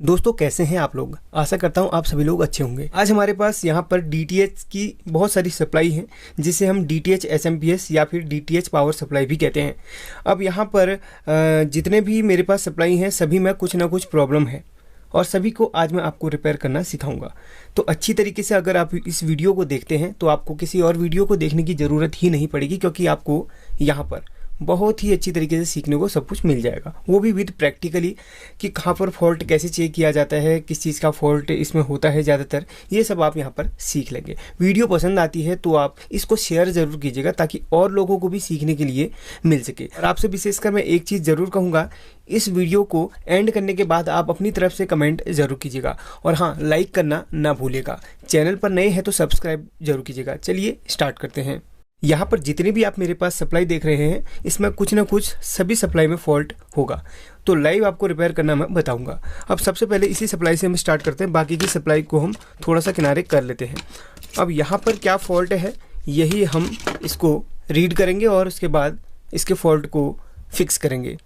दोस्तों कैसे हैं आप लोग। आशा करता हूं आप सभी लोग अच्छे होंगे। आज हमारे पास यहां पर डीटीएच की बहुत सारी सप्लाई है जिसे हम डीटीएच एसएमपीएस या फिर डीटीएच पावर सप्लाई भी कहते हैं। अब यहां पर जितने भी मेरे पास सप्लाई हैं सभी में कुछ ना कुछ प्रॉब्लम है और सभी को आज मैं आपको रिपेयर करना सिखाऊंगा। तो अच्छी तरीके से अगर आप इस वीडियो को देखते हैं तो आपको किसी और वीडियो को देखने की ज़रूरत ही नहीं पड़ेगी, क्योंकि आपको यहाँ पर बहुत ही अच्छी तरीके से सीखने को सब कुछ मिल जाएगा, वो भी विद प्रैक्टिकली कि कहाँ पर फॉल्ट कैसे चेक किया जाता है, किस चीज़ का फॉल्ट इसमें होता है ज़्यादातर, ये सब आप यहाँ पर सीख लेंगे। वीडियो पसंद आती है तो आप इसको शेयर ज़रूर कीजिएगा ताकि और लोगों को भी सीखने के लिए मिल सके। और आपसे विशेषकर मैं एक चीज़ ज़रूर कहूँगा, इस वीडियो को एंड करने के बाद आप अपनी तरफ से कमेंट जरूर कीजिएगा और हाँ, लाइक करना ना भूलिएगा। चैनल पर नए हैं तो सब्सक्राइब जरूर कीजिएगा। चलिए स्टार्ट करते हैं। यहाँ पर जितने भी आप मेरे पास सप्लाई देख रहे हैं इसमें कुछ ना कुछ सभी सप्लाई में फॉल्ट होगा, तो लाइव आपको रिपेयर करना मैं बताऊंगा। अब सबसे पहले इसी सप्लाई से हम स्टार्ट करते हैं, बाकी की सप्लाई को हम थोड़ा सा किनारे कर लेते हैं। अब यहाँ पर क्या फॉल्ट है यही हम इसको रीड करेंगे और उसके बाद इसके फॉल्ट को फिक्स करेंगे।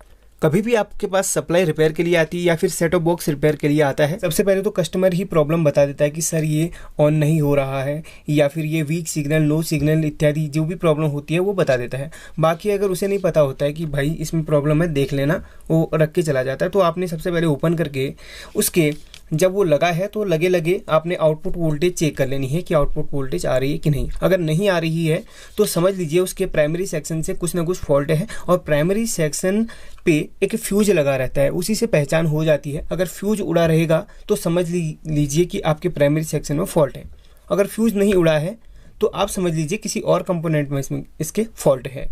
कभी भी आपके पास सप्लाई रिपेयर के लिए आती है या फिर सेट टॉप बॉक्स रिपेयर के लिए आता है, सबसे पहले तो कस्टमर ही प्रॉब्लम बता देता है कि सर ये ऑन नहीं हो रहा है या फिर ये वीक सिग्नल, लो सिग्नल इत्यादि जो भी प्रॉब्लम होती है वो बता देता है। बाकी अगर उसे नहीं पता होता है कि भाई इसमें प्रॉब्लम है देख लेना, वो रख के चला जाता है। तो आपने सबसे पहले ओपन करके उसके जब वो लगा है तो लगे लगे आपने आउटपुट वोल्टेज चेक कर लेनी है कि आउटपुट वोल्टेज आ रही है कि नहीं। अगर नहीं आ रही है तो समझ लीजिए उसके प्राइमरी सेक्शन से कुछ ना कुछ फॉल्ट है और प्राइमरी सेक्शन पे एक फ्यूज लगा रहता है, उसी से पहचान हो जाती है। अगर फ्यूज उड़ा रहेगा तो समझ लीजिए कि आपके प्राइमरी सेक्शन में फॉल्ट है। अगर फ्यूज नहीं उड़ा है तो आप समझ लीजिए किसी और कंपोनेंट में इसके फॉल्ट है।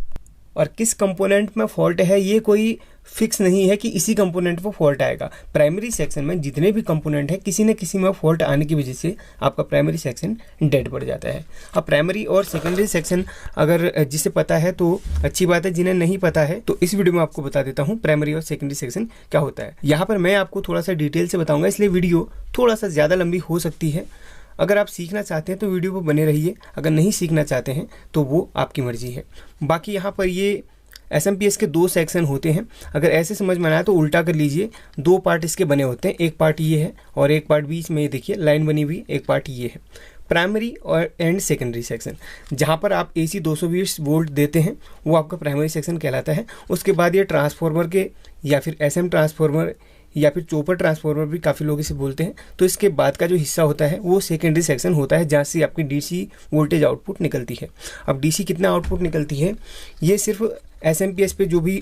और किस कंपोनेंट में फॉल्ट है ये कोई फिक्स नहीं है कि इसी कंपोनेंट पर फॉल्ट आएगा। प्राइमरी सेक्शन में जितने भी कंपोनेंट है किसी न किसी में फॉल्ट आने की वजह से आपका प्राइमरी सेक्शन डेड पड़ जाता है। अब प्राइमरी और सेकेंडरी सेक्शन अगर जिसे पता है तो अच्छी बात है, जिन्हें नहीं पता है तो इस वीडियो में आपको बता देता हूँ प्राइमरी और सेकेंडरी सेक्शन क्या होता है। यहाँ पर मैं आपको थोड़ा सा डिटेल से बताऊँगा, इसलिए वीडियो थोड़ा सा ज़्यादा लंबी हो सकती है। अगर आप सीखना चाहते हैं तो वीडियो पर बने रहिए, अगर नहीं सीखना चाहते हैं तो वो आपकी मर्जी है। बाकी यहाँ पर ये एसएमपीएस के दो सेक्शन होते हैं, अगर ऐसे समझ में आया तो उल्टा कर लीजिए। दो पार्ट इसके बने होते हैं, एक पार्ट ये है और एक पार्ट बीच में देखिए लाइन बनी हुई, एक पार्ट ये है। प्राइमरी और एंड सेकेंडरी सेक्शन, जहाँ पर आप AC 220 वोल्ट देते हैं वो आपका प्राइमरी सेक्शन कहलाता है। उसके बाद ये ट्रांसफार्मर के या फिर SM ट्रांसफार्मर या फिर चॉपर ट्रांसफार्मर भी काफ़ी लोग इसे बोलते हैं, तो इसके बाद का जो हिस्सा होता है वो सेकेंडरी सेक्शन होता है, जहाँ से आपकी DC वोल्टेज आउटपुट निकलती है। अब DC कितना आउटपुट निकलती है ये सिर्फ SMPS पे जो भी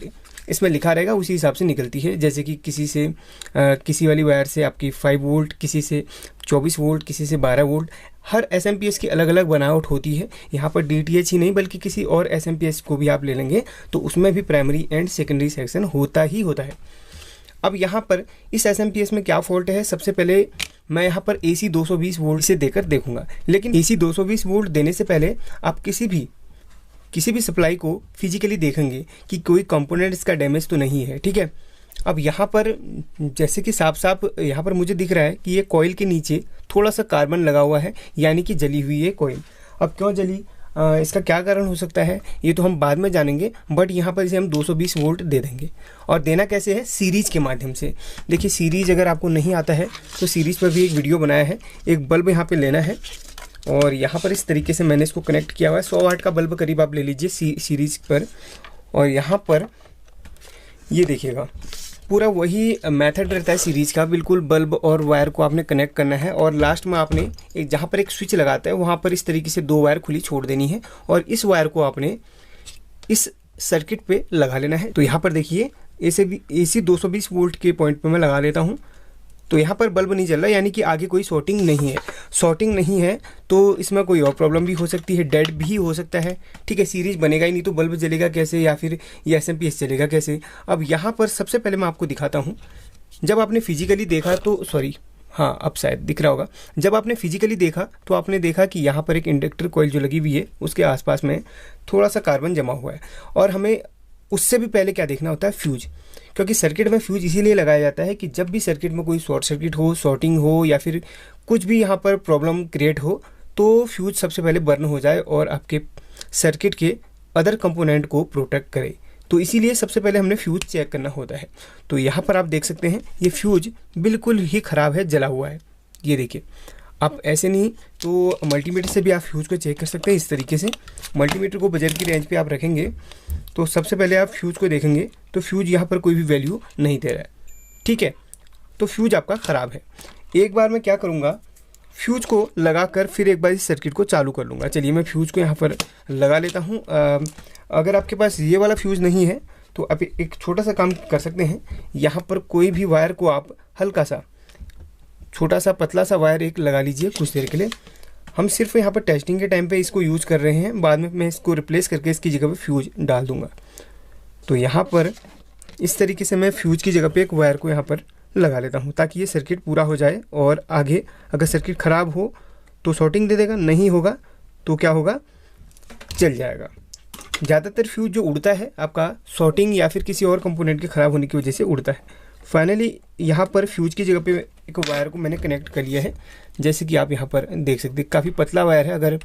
इसमें लिखा रहेगा उसी हिसाब से निकलती है। जैसे कि किसी वाली वायर से आपकी 5 वोल्ट, किसी से 24 वोल्ट, किसी से 12 वोल्ट, हर SMPS की अलग अलग बनावट होती है। यहाँ पर DTH ही नहीं बल्कि किसी और SMPS को भी आप ले लेंगे तो उसमें भी प्राइमरी एंड सेकेंडरी सेक्शन होता ही होता है। अब यहाँ पर इस SMPS में क्या फॉल्ट है, सबसे पहले मैं यहाँ पर AC 220 वोल्ट से देकर देखूंगा। लेकिन AC 220 वोल्ट देने से पहले आप किसी भी सप्लाई को फिजिकली देखेंगे कि कोई कंपोनेंट इसका डैमेज तो नहीं है, ठीक है। अब यहाँ पर जैसे कि साफ साफ यहाँ पर मुझे दिख रहा है कि ये कॉइल के नीचे थोड़ा सा कार्बन लगा हुआ है, यानी कि जली हुई है कॉइल। अब क्यों जली, इसका क्या कारण हो सकता है ये तो हम बाद में जानेंगे, बट यहाँ पर इसे हम 220 वोल्ट दे देंगे। और देना कैसे है, सीरीज के माध्यम से। देखिए सीरीज अगर आपको नहीं आता है तो सीरीज पर भी एक वीडियो बनाया है। एक बल्ब यहाँ पे लेना है और यहाँ पर इस तरीके से मैंने इसको कनेक्ट किया हुआ है। 100 वाट का बल्ब करीब आप ले लीजिए सीरीज पर, और यहाँ पर ये देखिएगा पूरा वही मेथड रहता है सीरीज का। बिल्कुल बल्ब और वायर को आपने कनेक्ट करना है और लास्ट में आपने एक जहाँ पर एक स्विच लगाता है वहाँ पर इस तरीके से 2 वायर खुली छोड़ देनी है और इस वायर को आपने इस सर्किट पे लगा लेना है। तो यहाँ पर देखिए AC 220 वोल्ट के पॉइंट पे मैं लगा लेता हूँ, तो यहाँ पर बल्ब नहीं चल रहा, यानी कि आगे कोई शॉर्टिंग नहीं है। शॉर्टिंग नहीं है तो इसमें कोई और प्रॉब्लम भी हो सकती है, डेड भी हो सकता है, ठीक है। सीरीज बनेगा ही नहीं तो बल्ब जलेगा कैसे या फिर ये SMPS चलेगा कैसे। अब यहाँ पर सबसे पहले मैं आपको दिखाता हूँ, जब आपने फिजिकली देखा तो हाँ अब शायद दिख रहा होगा। जब आपने फिजिकली देखा तो आपने देखा कि यहाँ पर एक इंडक्टर कॉइल जो लगी हुई है उसके आसपास में थोड़ा सा कार्बन जमा हुआ है। और हमें उससे भी पहले क्या देखना होता है, फ्यूज। क्योंकि सर्किट में फ्यूज इसीलिए लगाया जाता है कि जब भी सर्किट में कोई शॉर्ट सर्किट हो, शॉर्टिंग हो या फिर कुछ भी यहाँ पर प्रॉब्लम क्रिएट हो तो फ्यूज सबसे पहले बर्न हो जाए और आपके सर्किट के अदर कंपोनेंट को प्रोटेक्ट करे। तो इसीलिए सबसे पहले हमने फ्यूज चेक करना होता है। तो यहाँ पर आप देख सकते हैं ये फ्यूज बिल्कुल ही ख़राब है, जला हुआ है। ये देखिए, आप ऐसे नहीं तो मल्टीमीटर से भी आप फ्यूज़ को चेक कर सकते हैं। इस तरीके से मल्टीमीटर को बजर की रेंज पे आप रखेंगे तो सबसे पहले आप फ्यूज़ को देखेंगे तो फ्यूज़ यहाँ पर कोई भी वैल्यू नहीं दे रहा है, ठीक है, तो फ्यूज़ आपका ख़राब है। एक बार मैं क्या करूँगा, फ्यूज़ को लगाकर फिर एक बार इस सर्किट को चालू कर लूँगा। चलिए मैं फ्यूज़ को यहाँ पर लगा लेता हूँ। अगर आपके पास ये वाला फ्यूज़ नहीं है तो आप एक छोटा सा काम कर सकते हैं, यहाँ पर कोई भी वायर को आप हल्का सा छोटा सा पतला सा वायर एक लगा लीजिए कुछ देर के लिए। हम सिर्फ यहाँ पर टेस्टिंग के टाइम पे इसको यूज़ कर रहे हैं, बाद में मैं इसको रिप्लेस करके इसकी जगह पे फ्यूज डाल दूँगा। तो यहाँ पर इस तरीके से मैं फ्यूज की जगह पे एक वायर को यहाँ पर लगा लेता हूँ ताकि ये सर्किट पूरा हो जाए। और आगे अगर सर्किट ख़राब हो तो शॉर्टिंग दे देगा, नहीं होगा तो क्या होगा, चल जाएगा। ज़्यादातर फ्यूज जो उड़ता है आपका शॉर्टिंग या फिर किसी और कंपोनेंट के ख़राब होने की वजह से उड़ता है। फाइनली यहाँ पर फ्यूज की जगह पे एक वायर को मैंने कनेक्ट कर लिया है, जैसे कि आप यहाँ पर देख सकते हैं। काफ़ी पतला वायर है, अगर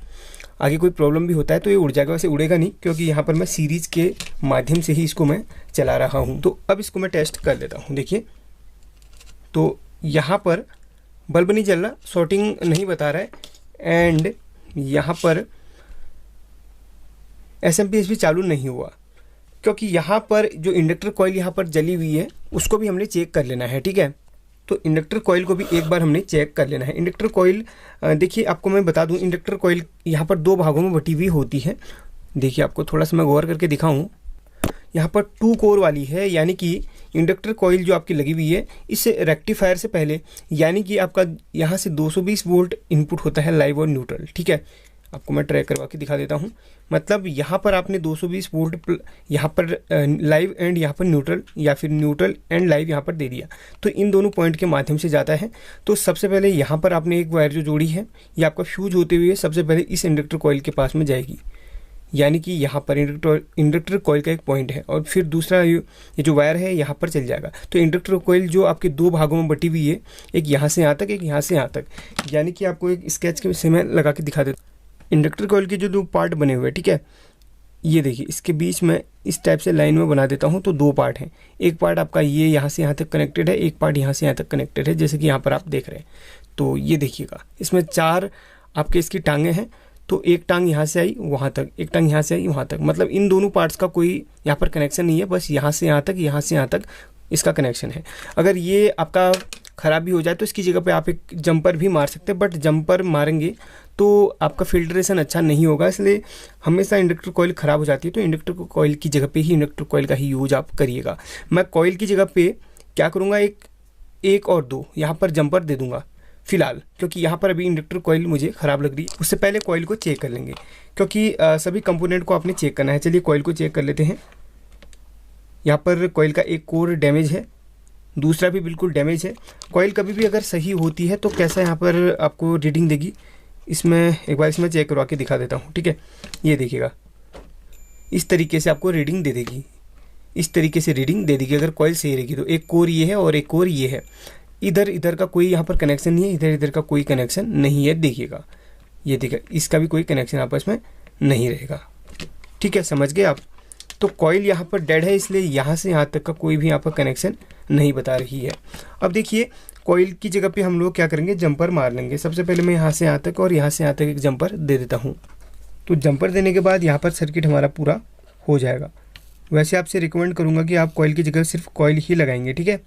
आगे कोई प्रॉब्लम भी होता है तो ये उड़ जाएगा। वैसे उड़ेगा नहीं क्योंकि यहाँ पर मैं सीरीज़ के माध्यम से ही इसको मैं चला रहा हूँ। तो अब इसको मैं टेस्ट कर लेता हूँ। देखिए, तो यहाँ पर बल्ब नहीं जल रहा, शॉर्टिंग नहीं बता रहा है, एंड यहाँ पर एसएमपीएस भी चालू नहीं हुआ क्योंकि यहाँ पर जो इंडक्टर कॉइल यहाँ पर जली हुई है उसको भी हमने चेक कर लेना है, ठीक है। तो इंडक्टर कॉइल को भी एक बार हमने चेक कर लेना है। इंडक्टर कॉइल देखिए, आपको मैं बता दूं, इंडक्टर कॉइल यहाँ पर 2 भागों में बटी हुई होती है। देखिए, आपको थोड़ा सा मैं गौर करके दिखाऊं, यहाँ पर 2 कोर वाली है, यानी कि इंडक्टर कॉइल जो आपकी लगी हुई है इस रेक्टिफायर से पहले, यानी कि आपका यहाँ से 220 वोल्ट इनपुट होता है लाइव और न्यूट्रल, ठीक है। आपको मैं ट्रैक करवा के दिखा देता हूँ। मतलब यहाँ पर आपने 220 वोल्ट यहाँ पर लाइव एंड यहाँ पर न्यूट्रल, या फिर न्यूट्रल एंड लाइव यहाँ पर दे दिया, तो इन दोनों पॉइंट के माध्यम से जाता है। तो सबसे पहले यहाँ पर आपने एक वायर जो जोड़ी है ये आपका फ्यूज होते हुए सबसे पहले इस इंडक्टर कॉइल के पास में जाएगी, यानी कि यहाँ पर इंडक्टर कॉइल का एक पॉइंट है, और फिर दूसरा ये जो वायर है यहाँ पर चल जाएगा। तो इंडक्टर कॉइल जो आपके 2 भागों में बटी हुई है, एक यहाँ से यहाँ तक, एक यहाँ से यहाँ तक, यानी कि आपको एक स्केच से मैं लगा के दिखा देता हूँ। इंडक्टर कॉइल के जो 2 पार्ट बने हुए हैं, ठीक है, ये देखिए, इसके बीच में इस टाइप से लाइन में बना देता हूँ। तो 2 पार्ट हैं, एक पार्ट आपका ये यहाँ से यहाँ तक कनेक्टेड है, एक पार्ट यहाँ से यहाँ तक कनेक्टेड है, जैसे कि यहाँ पर आप देख रहे हैं। तो ये देखिएगा, इसमें 4 आपके इसकी टांगें हैं। तो एक टांग यहाँ से आई वहाँ तक, एक टांग यहाँ से आई वहाँ तक, मतलब इन दोनों पार्ट्स का कोई यहाँ पर कनेक्शन नहीं है, बस यहाँ से यहाँ तक, यहाँ से यहाँ तक इसका कनेक्शन है। अगर ये आपका ख़राब भी हो जाए तो इसकी जगह पे आप एक जंपर भी मार सकते हैं, बट जंपर मारेंगे तो आपका फिल्ट्रेशन अच्छा नहीं होगा, इसलिए हमेशा इंडक्टर कॉइल ख़राब हो जाती है। तो इंडक्टर कॉइल की जगह पे ही इंडक्टर कॉइल का ही यूज आप करिएगा। मैं कॉइल की जगह पे क्या करूँगा, एक और 2 यहाँ पर जंपर दे दूँगा फ़िलहाल, क्योंकि यहाँ पर अभी इंडक्टर कॉइल मुझे ख़राब लग रही है। उससे पहले कॉइल को चेक कर लेंगे, क्योंकि सभी कंपोनेंट को आपने चेक करना है। चलिए कॉइल को चेक कर लेते हैं। यहाँ पर कॉइल का एक कोर डैमेज है, दूसरा भी बिल्कुल डैमेज है। कॉइल कभी भी अगर सही होती है तो कैसा यहाँ पर आपको रीडिंग देगी, इसमें एक बार इसमें चेक करवा के दिखा देता हूँ, ठीक है। ये देखिएगा, इस तरीके से आपको रीडिंग दे देगी, इस तरीके से रीडिंग दे देगी अगर कॉइल सही रहेगी तो। एक कोर ये है और एक कोर ये है, इधर का कोई यहाँ पर कनेक्शन नहीं है, इधर का कोई कनेक्शन नहीं है। देखिएगा, ये देखिए, इसका भी कोई कनेक्शन आपस में नहीं रहेगा, ठीक है, समझ गए आप। तो कॉइल यहाँ पर डेड है, इसलिए यहाँ से यहाँ तक का कोई भी यहाँ पर कनेक्शन नहीं बता रही है। अब देखिए, कॉइल की जगह पे हम लोग क्या करेंगे, जंपर मार लेंगे। सबसे पहले मैं यहाँ से यहाँ तक और यहाँ से यहाँ तक एक जंपर दे देता हूँ। तो जंपर देने के बाद यहाँ पर सर्किट हमारा पूरा हो जाएगा। वैसे आपसे रिकमेंड करूँगा कि आप कॉइल की जगह सिर्फ कॉइल ही लगाएंगे, ठीक है।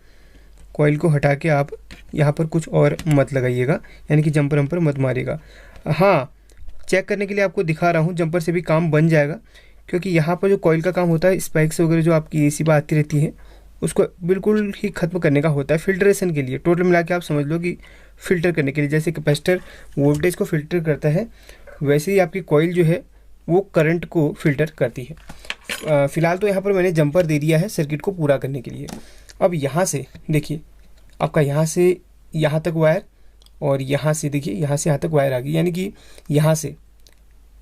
कॉइल को हटा के आप यहाँ पर कुछ और मत लगाइएगा, यानी कि जंपर वंपर मत मारिएगा। हाँ, चेक करने के लिए आपको दिखा रहा हूँ, जंपर से भी काम बन जाएगा, क्योंकि यहाँ पर जो कॉइल का काम होता है, स्पाइक्स वगैरह जो आपकी एसी पर आती रहती है उसको बिल्कुल ही ख़त्म करने का होता है, फिल्ट्रेशन के लिए। टोटल मिला के आप समझ लो कि फ़िल्टर करने के लिए, जैसे कैपेसिटर वोल्टेज को फ़िल्टर करता है, वैसे ही आपकी कॉइल जो है वो करंट को फ़िल्टर करती है। फ़िलहाल तो यहाँ पर मैंने जंपर दे दिया है सर्किट को पूरा करने के लिए। अब यहाँ से देखिए, आपका यहाँ से यहाँ तक वायर, और यहाँ से देखिए यहाँ से यहाँ तक वायर आ गई, यानी कि यहाँ से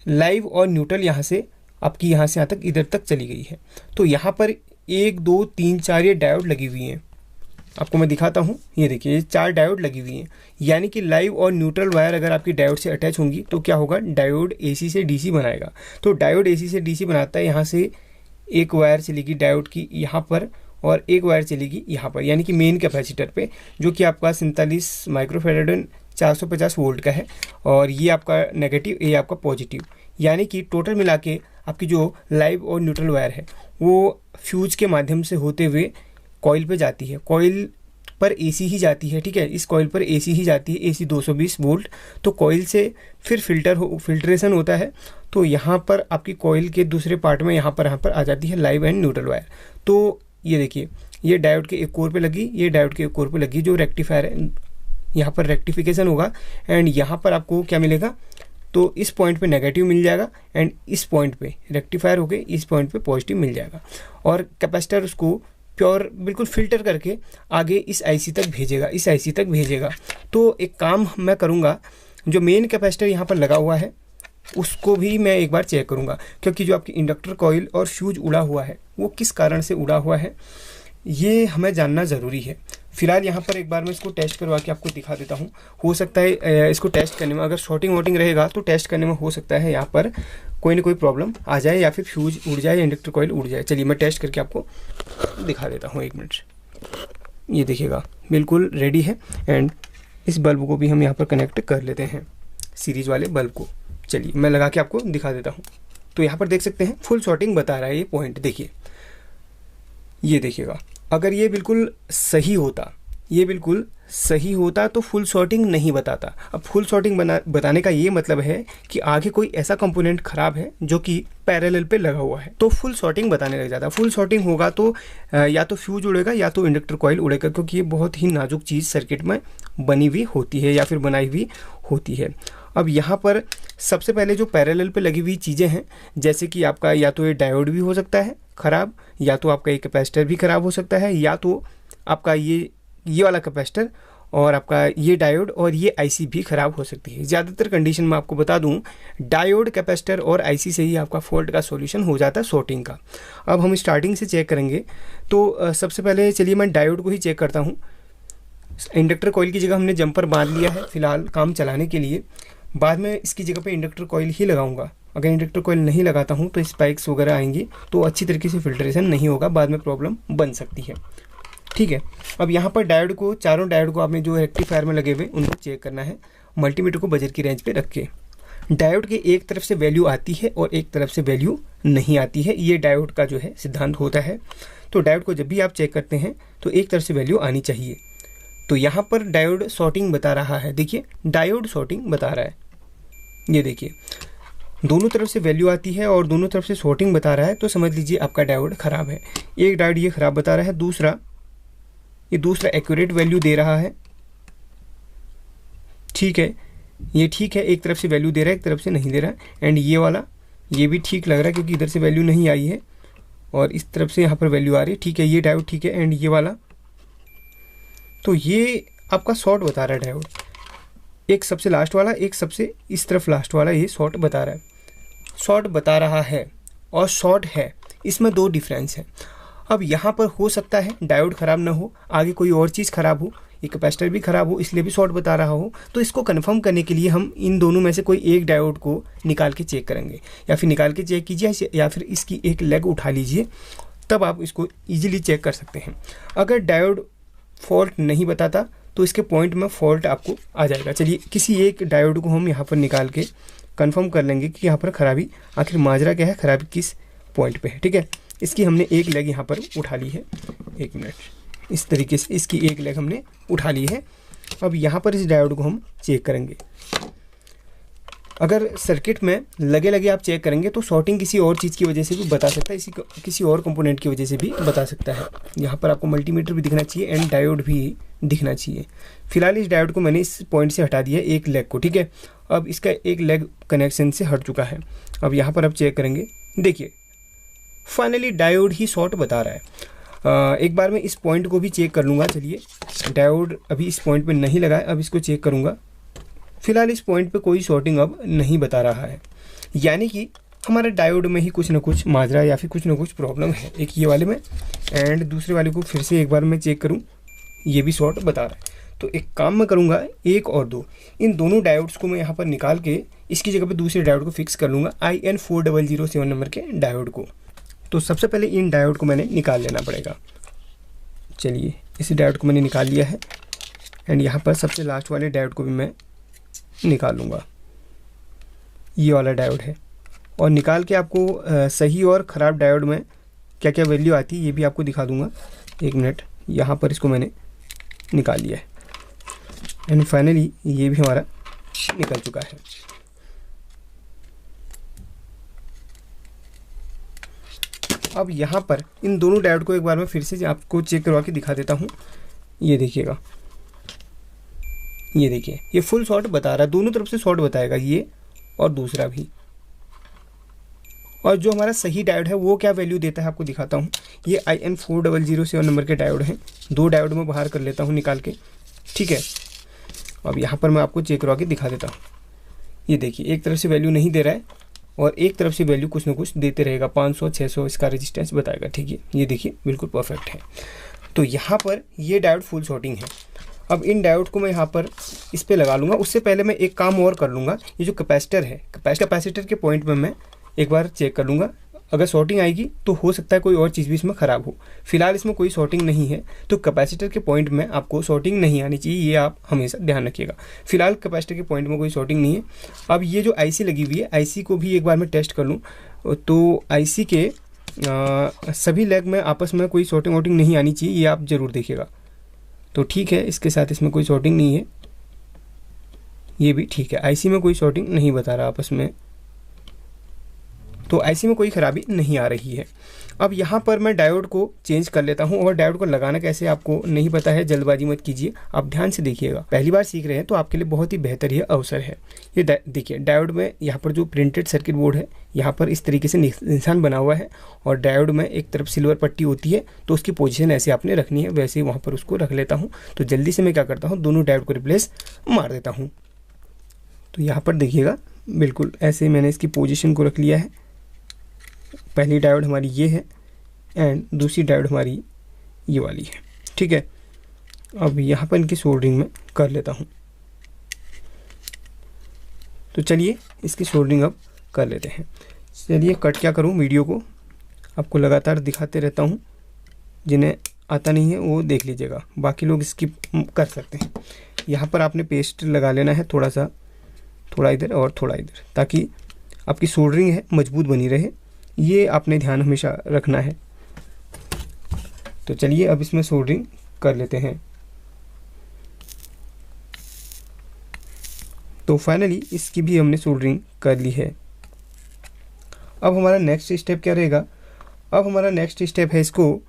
लाइव और न्यूट्रल यहाँ से आपकी यहाँ से यहाँ तक इधर तक चली गई है। तो यहाँ पर 1 2 3 4 ये डायोड लगी हुई हैं, आपको मैं दिखाता हूँ। ये देखिए, ये 4 डायोड लगी हुई हैं, यानी कि लाइव और न्यूट्रल वायर अगर आपकी डायोड से अटैच होंगी तो क्या होगा, डायोड एसी से डीसी बनाएगा। तो डायोड एसी से डीसी बनाता है यहाँ से एक वायर चलेगी डायोड की यहाँ पर और एक वायर चलेगी यहाँ पर, यानी कि मेन कैपेसिटर पे, जो कि आपका 47 माइक्रोफैराड 450 वोल्ट का है। और ये आपका नेगेटिव, ये आपका पॉजिटिव, यानी कि टोटल मिला के आपकी जो लाइव और न्यूट्रल वायर है वो फ्यूज के माध्यम से होते हुए कॉइल पे जाती है। कॉइल पर एसी ही जाती है, ठीक है, इस कॉइल पर एसी ही जाती है, एसी 220 वोल्ट। तो कॉइल से फिर फिल्ट्रेशन होता है, तो यहाँ पर आपकी कॉइल के दूसरे पार्ट में यहाँ पर आ जाती है लाइव एंड न्यूट्रल वायर। तो ये देखिए, ये डायोड के एक कोर पे लगी, ये डायोड के एक कोर पे लगी, जो रेक्टिफायर है, यहाँ पर रेक्टिफिकेशन होगा एंड यहाँ पर आपको क्या मिलेगा, तो इस पॉइंट पे नेगेटिव मिल जाएगा एंड इस पॉइंट पे रेक्टिफायर होके इस पॉइंट पे पॉजिटिव मिल जाएगा। और कैपेसिटर उसको प्योर बिल्कुल फिल्टर करके आगे इस आईसी तक भेजेगा, इस आईसी तक भेजेगा। तो एक काम मैं करूँगा, जो मेन कैपेसिटर यहाँ पर लगा हुआ है उसको भी मैं एक बार चेक करूँगा, क्योंकि जो आपकी इंडक्टर कॉइल और फ्यूज उड़ा हुआ है वो किस कारण से उड़ा हुआ है ये हमें जानना ज़रूरी है। फिलहाल यहाँ पर एक बार मैं इसको टेस्ट करवा के आपको दिखा देता हूँ। हो सकता है इसको टेस्ट करने में अगर शॉर्टिंग वॉटिंग रहेगा तो टेस्ट करने में हो सकता है यहाँ पर कोई ना कोई प्रॉब्लम आ जाए या फिर फ्यूज उड़ जाए या इंडक्टर कॉइल उड़ जाए। चलिए मैं टेस्ट करके आपको दिखा देता हूँ, 1 मिनट। ये देखिएगा बिल्कुल रेडी है एंड इस बल्ब को भी हम यहाँ पर कनेक्ट कर लेते हैं, सीरीज वाले बल्ब को। चलिए मैं लगा के आपको दिखा देता हूँ। तो यहाँ पर देख सकते हैं फुल शॉर्टिंग बता रहा है ये पॉइंट, देखिए, ये देखिएगा। अगर ये बिल्कुल सही होता, ये बिल्कुल सही होता तो फुल शॉर्टिंग नहीं बताता। अब फुल शॉर्टिंग बताने का ये मतलब है कि आगे कोई ऐसा कंपोनेंट खराब है जो कि पैरेलल पे लगा हुआ है, तो फुल शॉर्टिंग बताने लग जाता। फुल शॉर्टिंग होगा तो या तो फ्यूज उड़ेगा या तो इंडक्टर कॉइल उड़ेगा, क्योंकि ये बहुत ही नाजुक चीज़ सर्किट में बनी हुई होती है या फिर बनाई हुई होती है। अब यहाँ पर सबसे पहले जो पैरेलल पे लगी हुई चीज़ें हैं, जैसे कि आपका या तो ये डायोड भी हो सकता है ख़राब, या तो आपका ये कैपेसिटर भी ख़राब हो सकता है, या तो आपका ये वाला कैपेसिटर और आपका ये डायोड और ये आईसी भी ख़राब हो सकती है। ज़्यादातर कंडीशन में आपको बता दूं, डायोड, कैपेसिटर और आईसी से ही आपका फॉल्ट का सॉल्यूशन हो जाता है शॉर्टिंग का। अब हम स्टार्टिंग से चेक करेंगे, तो सबसे पहले चलिए मैं डायोड को ही चेक करता हूँ। इंडक्टर कॉइल की जगह हमने जंपर बांध लिया है फ़िलहाल काम चलाने के लिए, बाद में इसकी जगह पे इंडक्टर कॉइल ही लगाऊंगा। अगर इंडक्टर कॉइल नहीं लगाता हूँ तो स्पाइक्स वगैरह आएंगी, तो अच्छी तरीके से फिल्ट्रेशन नहीं होगा, बाद में प्रॉब्लम बन सकती है, ठीक है। अब यहाँ पर डायोड को, चारों डायोड को आपने जो रेक्टिफायर में लगे हुए उनको चेक करना है, मल्टीमीटर को बजर की रेंज पे रख के। डायोड के एक तरफ से वैल्यू आती है और एक तरफ से वैल्यू नहीं आती है, ये डायोड का जो है सिद्धांत होता है। तो डायोड को जब भी आप चेक करते हैं तो एक तरफ से वैल्यू आनी चाहिए। तो यहाँ पर डायोड शॉर्टिंग बता रहा है, देखिए डायोड शॉर्टिंग बता रहा है, ये देखिए दोनों तरफ से वैल्यू आती है और दोनों तरफ से शॉर्टिंग बता रहा है, तो समझ लीजिए आपका डायोड ख़राब है। एक डायोड ये ख़राब बता रहा है, दूसरा एक्यूरेट वैल्यू दे रहा है, ठीक है, ये ठीक है, एक तरफ से वैल्यू दे रहा है एक तरफ से नहीं दे रहा है। एंड ये वाला ये भी ठीक लग रहा है क्योंकि इधर से वैल्यू नहीं आई है और इस तरफ से यहाँ पर वैल्यू आ रही है, ठीक है, ये डायोड ठीक है। एंड ये वाला, तो ये आपका शॉर्ट बता रहा है डायोड, एक सबसे लास्ट वाला, एक सबसे इस तरफ लास्ट वाला, ये शॉर्ट बता रहा है, शॉर्ट बता रहा है और शॉर्ट है, इसमें 2 डिफरेंस है। अब यहाँ पर हो सकता है डायोड ख़राब ना हो, आगे कोई और चीज़ ख़राब हो, ये कैपेसिटर भी ख़राब हो, इसलिए भी शॉर्ट बता रहा हो। तो इसको कंफर्म करने के लिए हम इन दोनों में से कोई एक डायोड को निकाल के चेक करेंगे, या फिर निकाल के चेक कीजिए या फिर इसकी एक लेग उठा लीजिए, तब आप इसको ईजिली चेक कर सकते हैं। अगर डायोड फॉल्ट नहीं बताता तो इसके पॉइंट में फॉल्ट आपको आ जाएगा। चलिए किसी एक डायोड को हम यहाँ पर निकाल के कंफर्म कर लेंगे कि यहाँ पर ख़राबी आखिर माजरा क्या है, ख़राबी किस पॉइंट पे है, ठीक है। इसकी हमने एक लेग यहाँ पर उठा ली है, 1 मिनट, इस तरीके से इसकी एक लेग हमने उठा ली है। अब यहाँ पर इस डायोड को हम चेक करेंगे। अगर सर्किट में लगे आप चेक करेंगे तो शॉर्टिंग किसी और चीज़ की वजह से भी बता सकता है, किसी और कंपोनेंट की वजह से भी बता सकता है। यहाँ पर आपको मल्टीमीटर भी दिखना चाहिए एंड डायोड भी दिखना चाहिए। फिलहाल इस डायोड को मैंने इस पॉइंट से हटा दिया एक लेग को, ठीक है। अब इसका एक लेग कनेक्शन से हट चुका है। अब यहाँ पर आप चेक करेंगे, देखिए फाइनली डायोड ही शॉर्ट बता रहा है। एक बार मैं इस पॉइंट को भी चेक कर लूँगा। चलिए, डायोड अभी इस पॉइंट पे नहीं लगा है, अब इसको चेक करूँगा। फिलहाल इस पॉइंट पे कोई शॉर्टिंग अब नहीं बता रहा है, यानी कि हमारे डायोड में ही कुछ ना कुछ माजरा या फिर कुछ ना कुछ प्रॉब्लम है। एक ये वाले में एंड दूसरे वाले को फिर से एक बार मैं चेक करूँ, ये भी शॉर्ट बता रहा है। तो एक काम मैं करूँगा, 1 और 2 इन दोनों डायोड्स को मैं यहाँ पर निकाल के इसकी जगह पे दूसरे डायोड को फिक्स कर लूँगा, IN4007 नंबर के डायोड को। तो सबसे पहले इन डायोड को मैंने निकाल लेना पड़ेगा। चलिए इसी डायोड को मैंने निकाल लिया है एंड यहाँ पर सबसे लास्ट वाले डायोड को भी मैं निकाल लूँगा। ये वाला डायोड है और निकाल के आपको सही और ख़राब डायोड में क्या क्या वैल्यू आती है ये भी आपको दिखा दूँगा। 1 मिनट, यहाँ पर इसको मैंने निकाल लिया है एंड फाइनली ये भी हमारा निकल चुका है। अब यहाँ पर इन दोनों डायोड को एक बार मैं फिर से आपको चेक करवा के दिखा देता हूँ। ये देखिएगा, ये देखिए ये फुल शॉर्ट बता रहा है, दोनों तरफ से शॉर्ट बताएगा ये और दूसरा भी। और जो हमारा सही डायोड है वो क्या वैल्यू देता है आपको दिखाता हूँ। ये IN4007 नंबर के डायोड हैं। 2 डायोड में बाहर कर लेता हूँ निकाल के, ठीक है। अब यहाँ पर मैं आपको चेक करवा के दिखा देता हूँ। ये देखिए एक तरफ से वैल्यू नहीं दे रहा है और एक तरफ से वैल्यू कुछ ना कुछ देते रहेगा, 500 600 इसका रेजिस्टेंस बताएगा, ठीक है। ये देखिए बिल्कुल परफेक्ट है। तो यहाँ पर ये डायोड फुल शॉर्टिंग है। अब इन डायोड को मैं यहाँ पर इस पर लगा लूँगा। उससे पहले मैं एक काम और कर लूँगा। ये जो कैपेसिटर है, कैपेसिटर के पॉइंट में मैं एक बार चेक कर लूँगा। अगर शॉर्टिंग आएगी तो हो सकता है कोई और चीज़ भी इसमें ख़राब हो। फिलहाल इसमें कोई शॉर्टिंग नहीं है, तो कैपेसिटर के पॉइंट में आपको शॉर्टिंग नहीं आनी चाहिए, ये आप हमेशा ध्यान रखिएगा। फिलहाल कैपेसिटर के पॉइंट में कोई शॉर्टिंग नहीं है। अब ये जो IC लगी हुई है, IC को भी एक बार मैं टेस्ट कर लूँ। तो IC के सभी लेग में आपस में कोई शॉर्टिंग वॉर्टिंग नहीं आनी चाहिए, ये आप ज़रूर देखिएगा। तो ठीक है, इसके साथ इसमें कोई शॉर्टिंग नहीं है, ये भी ठीक है। IC में कोई शॉर्टिंग नहीं बता रहा आपस में, तो IC में कोई ख़राबी नहीं आ रही है। अब यहाँ पर मैं डायोड को चेंज कर लेता हूँ। और डायोड को लगाना कैसे आपको नहीं पता है, जल्दबाजी मत कीजिए, आप ध्यान से देखिएगा। पहली बार सीख रहे हैं तो आपके लिए बहुत ही बेहतर ये अवसर है। ये देखिए डायोड में यहाँ पर जो प्रिंटेड सर्किट बोर्ड है, यहाँ पर इस तरीके से निशान बना हुआ है और डायोड में एक तरफ सिल्वर पट्टी होती है, तो उसकी पोजीशन ऐसे आपने रखनी है, वैसे ही वहाँ पर उसको रख लेता हूँ। तो जल्दी से मैं क्या करता हूँ, दोनों डायोड को रिप्लेस मार देता हूँ। तो यहाँ पर देखिएगा बिल्कुल ऐसे मैंने इसकी पोजीशन को रख लिया है। पहली डायोड हमारी ये है एंड दूसरी डायोड हमारी ये वाली है, ठीक है। अब यहाँ पर इनकी सोल्डरिंग में कर लेता हूँ। तो चलिए इसकी सोल्डरिंग अब कर लेते हैं। चलिए कट क्या करूँ, वीडियो को आपको लगातार दिखाते रहता हूँ। जिन्हें आता नहीं है वो देख लीजिएगा, बाकी लोग स्किप कर सकते हैं। यहाँ पर आपने पेस्ट लगा लेना है, थोड़ा सा, थोड़ा इधर और थोड़ा इधर, ताकि आपकी सोल्डरिंग है मजबूत बनी रहे। ये आपने ध्यान हमेशा रखना है। तो चलिए अब इसमें सोल्डरिंग कर लेते हैं। तो फाइनली इसकी भी हमने सोल्डरिंग कर ली है। अब हमारा नेक्स्ट स्टेप क्या रहेगा, अब हमारा नेक्स्ट स्टेप है इसको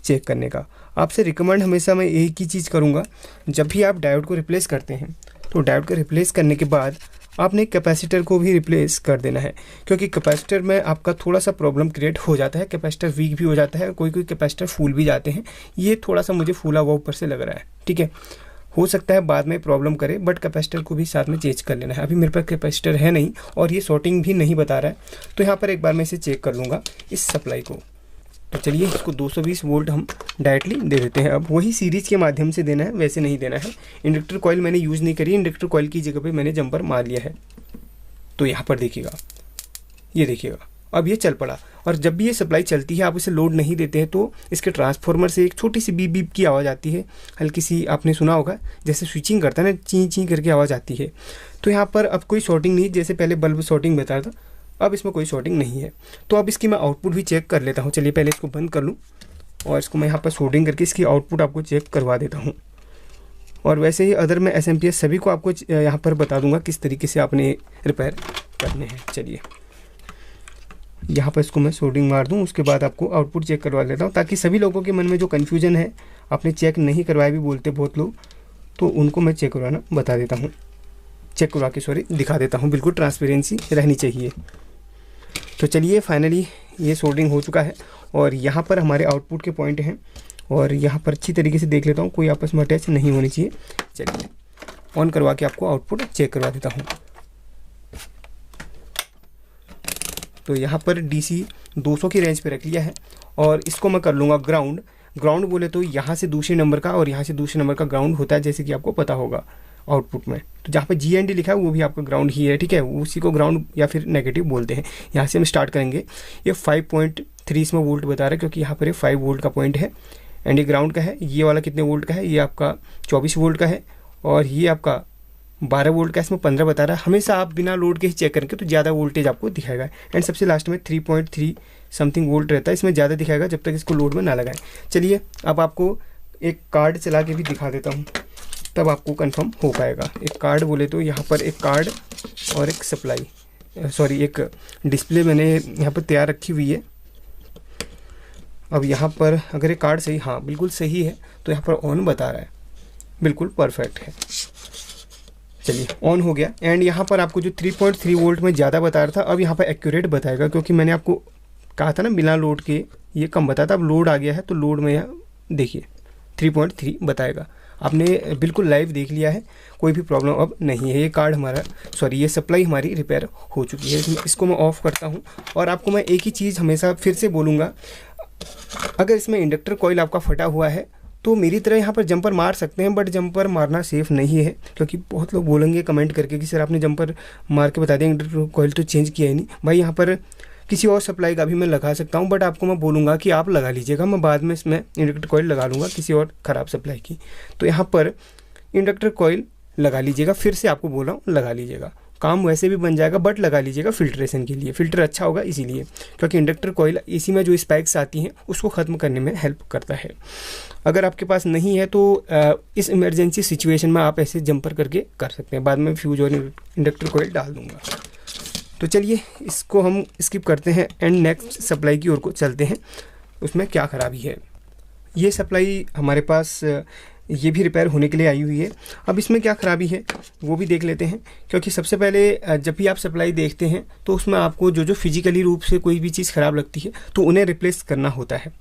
चेक करने का। आपसे रिकमेंड हमेशा मैं एक ही चीज़ करूँगा, जब भी आप डायोड को रिप्लेस करते हैं तो डायोड को रिप्लेस करने के बाद आपने कैपेसिटर को भी रिप्लेस कर देना है, क्योंकि कैपेसिटर में आपका थोड़ा सा प्रॉब्लम क्रिएट हो जाता है। कैपेसिटर वीक भी हो जाता है, कोई कोई कैपेसिटर फूल भी जाते हैं। ये थोड़ा सा मुझे फूला हुआ ऊपर से लग रहा है, ठीक है। हो सकता है बाद में प्रॉब्लम करे, बट कैपेसिटर को भी साथ में चेंज कर लेना है। अभी मेरे पास कैपेसिटर है नहीं और ये शॉर्टिंग भी नहीं बता रहा है, तो यहाँ पर एक बार मैं इसे चेक कर लूँगा इस सप्लाई को। तो चलिए इसको 220 वोल्ट हम डायरेक्टली दे देते हैं। अब वही सीरीज़ के माध्यम से देना है, वैसे नहीं देना है। इंडक्टर कॉइल मैंने यूज़ नहीं करी, इंडक्टर कॉइल की जगह पे मैंने जंपर मार लिया है। तो यहाँ पर देखिएगा, ये देखिएगा अब ये चल पड़ा। और जब भी ये सप्लाई चलती है, आप इसे लोड नहीं देते हैं, तो इसके ट्रांसफार्मर से एक छोटी सी बीप बीप की आवाज़ आती है, हल्की सी, आपने सुना होगा, जैसे स्विचिंग करता है ना, ची ची करके आवाज़ आती है। तो यहाँ पर अब कोई शॉर्टिंग नहीं, जैसे पहले बल्ब शॉर्टिंग बताया था, अब इसमें कोई शॉर्टिंग नहीं है। तो अब इसकी मैं आउटपुट भी चेक कर लेता हूँ। चलिए पहले इसको बंद कर लूँ और इसको मैं यहाँ पर सोल्डरिंग करके इसकी आउटपुट आपको चेक करवा देता हूँ। और वैसे ही अदर मैं SMPS सभी को आपको यहाँ पर बता दूंगा किस तरीके से आपने रिपेयर करने हैं। चलिए यहाँ पर इसको मैं सोल्डरिंग मार दूँ, उसके बाद आपको आउटपुट चेक करवा लेता हूँ, ताकि सभी लोगों के मन में जो कन्फ्यूजन है, आपने चेक नहीं करवाया भी बोलते बहुत लोग, तो उनको मैं चेक करवाना बता देता हूँ, चेक करवा के दिखा देता हूँ। बिल्कुल ट्रांसपेरेंसी रहनी चाहिए। तो चलिए फाइनली ये सोल्डरिंग हो चुका है और यहाँ पर हमारे आउटपुट के पॉइंट हैं और यहाँ पर अच्छी तरीके से देख लेता हूँ, कोई आपस में अटैच नहीं होनी चाहिए। चलिए ऑन करवा के आपको आउटपुट चेक करवा देता हूँ। तो यहाँ पर DC 200 की रेंज पे रख लिया है और इसको मैं कर लूँगा ग्राउंड। ग्राउंड बोले तो यहाँ से दूसरे नंबर का और यहाँ से दूसरे नंबर का ग्राउंड होता है, जैसे कि आपको पता होगा आउटपुट में। तो जहाँ पे GND लिखा है वो भी आपका ग्राउंड ही है, ठीक है, उसी को ग्राउंड या फिर नेगेटिव बोलते हैं। यहाँ से हम स्टार्ट करेंगे। ये 5.3 इसमें वोल्ट बता रहा है क्योंकि यहाँ पर ये 5 वोल्ट का पॉइंट है। एंड ये ग्राउंड का है। ये वाला कितने वोल्ट का है, ये आपका 24 वोल्ट का है। और ये आपका 12 वोल्ट का, इसमें 15 बता रहा है। हमेशा आप बिना लोड के ही चेक करेंगे तो ज़्यादा वोल्टेज आपको दिखाएगा। एंड सबसे लास्ट में 3.3 समथिंग वोल्ट रहता है, इसमें ज़्यादा दिखाएगा जब तक इसको लोड में ना लगाएं। चलिए अब आपको एक कार्ड चला के भी दिखा देता हूँ, तब आपको कंफर्म हो पाएगा। एक कार्ड बोले तो यहाँ पर एक कार्ड और एक सप्लाई एक डिस्प्ले मैंने यहाँ पर तैयार रखी हुई है। अब यहाँ पर अगर ये कार्ड सही, हाँ बिल्कुल सही है, तो यहाँ पर ऑन बता रहा है, बिल्कुल परफेक्ट है। चलिए ऑन हो गया। एंड यहाँ पर आपको जो 3.3 वोल्ट में ज़्यादा बता रहा था, अब यहाँ पर एक्यूरेट बताएगा क्योंकि मैंने आपको कहा था ना बिना लोड के ये कम बताया था। अब लोड आ गया है तो लोड में यहाँ देखिए 3.3 बताएगा। आपने बिल्कुल लाइव देख लिया है, कोई भी प्रॉब्लम अब नहीं है। ये कार्ड हमारा ये सप्लाई हमारी रिपेयर हो चुकी है। इसको मैं ऑफ़ करता हूँ। और आपको मैं एक ही चीज़ हमेशा फिर से बोलूँगा, अगर इसमें इंडक्टर कॉइल आपका फटा हुआ है तो मेरी तरह यहाँ पर जंपर मार सकते हैं, बट जंपर मारना सेफ़ नहीं है क्योंकि बहुत लोग बोलेंगे कमेंट करके कि सर आपने जंपर मार के बता दिया, इंडक्टर कॉइल तो चेंज किया ही नहीं। भाई यहाँ पर किसी और सप्लाई का भी मैं लगा सकता हूँ, बट आपको मैं बोलूँगा कि आप लगा लीजिएगा। मैं बाद में इसमें इंडक्टर कॉइल लगा लूँगा किसी और ख़राब सप्लाई की। तो यहाँ पर इंडक्टर कॉइल लगा लीजिएगा, फिर से आपको बोल रहा हूँ लगा लीजिएगा। काम वैसे भी बन जाएगा, बट लगा लीजिएगा फिल्ट्रेशन के लिए, फिल्टर अच्छा होगा इसीलिए, क्योंकि इंडक्टर कॉइल एसी में जो स्पाइक्स आती हैं उसको ख़त्म करने में हेल्प करता है। अगर आपके पास नहीं है तो इस इमरजेंसी सिचुएशन में आप ऐसे जंपर करके कर सकते हैं। बाद में फ्यूज और इंडक्टर कॉइल डाल दूंगा। तो चलिए इसको हम स्किप करते हैं एंड नेक्स्ट सप्लाई की ओर को चलते हैं, उसमें क्या ख़राबी है। ये सप्लाई हमारे पास ये भी रिपेयर होने के लिए आई हुई है। अब इसमें क्या ख़राबी है वो भी देख लेते हैं, क्योंकि सबसे पहले जब भी आप सप्लाई देखते हैं तो उसमें आपको जो फिजिकली रूप से कोई भी चीज़ ख़राब लगती है तो उन्हें रिप्लेस करना होता है।